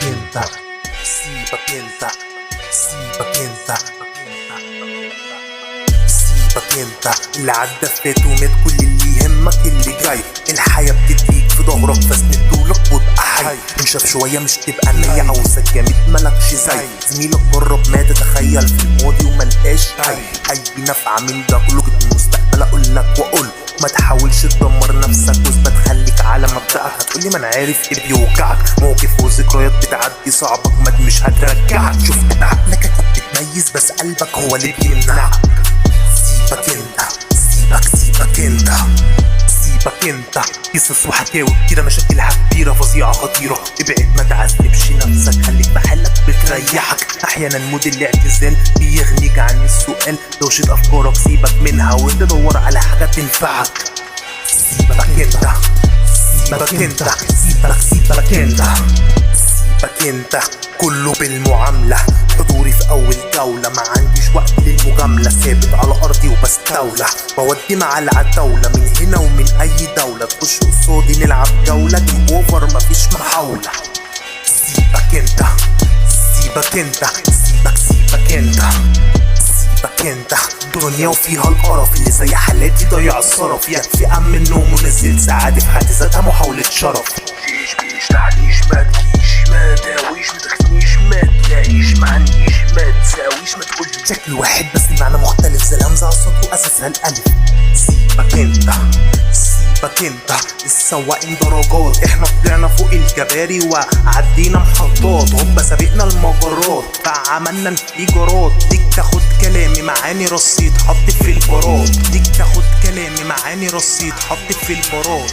سيبك انت، سيبك انت، سيبك انت، سيبك انت. اللي عدى فات ومات، كل اللي يهمك اللي جاي. الحياة بتديك في ظهرك فاسندولك وابقى حي. انشف شوية مش تبقى نية، عاوزك جامد ملكش زي زميلك. جرب ما تتخيل في الماضي وملقاش اي نفع من ده كله. جيت من المستقبل اقولك واقول ما تحاولش تدمر نفسك واثبت، خليك على مبدأك. هتقولي ما انا عارف ايه بيوجعك، مواقف وذكريات بتعدي صعبك ما مش هترجعك. شفت ان عقلك كنت بتميز بس قلبك هو اللي بيمنعك. سيبك انت، سيبك انت، سيبك انت. قصص وحكاوي كتيرة مشاكلها كبيرة فظيعة خطيرة. ابعد ما تعذبش نفسك، خليك بحالك بتريحك. احيانا مود الاعتزال بيغنيك عن السؤال. دوشة افكارك سيبك منها وانت دور على حاجة تنفعك. سيبك انت، سيبك انت، سيبك انت، سيبك انت. كله بالمعاملة، حضوري في اول جولة، ما عنديش وقت للمجاملة. ثابت على ارضي وبستولى، بودي مع العتاولة من هنا ومن اي دولة. تخش قصادي نلعب جولة جيم اوفر مفيش محاولة. سيبك انت، سيبك انت، سيبك انت، سيبك انت. دنيا وفيها القرف اللي زي حالاتي ضيع الصرف. يكفي ام النوم ونزل سعادة في حد ذاتها محاولة شرف. مفيش بيش تعليش ما تجيش ما داويش ما تخنيش ما تلاقيش ما عنديش ما تساويش ما تقوليش. شكل واحد بس المعنى مختلف، زي الهمزة على الصوت واساسها الالف. سيبك انت، سيبك انت. السواقين درجات، احنا طلعنا فوق الجباري وعدينا محطات. هوبا سابقنا المجرات فعملنا انفجارات. ليك تاخد كلامي معاني رصيد حط في البارات. ليك تاخد كلامي معاني رصيد حط في البارات.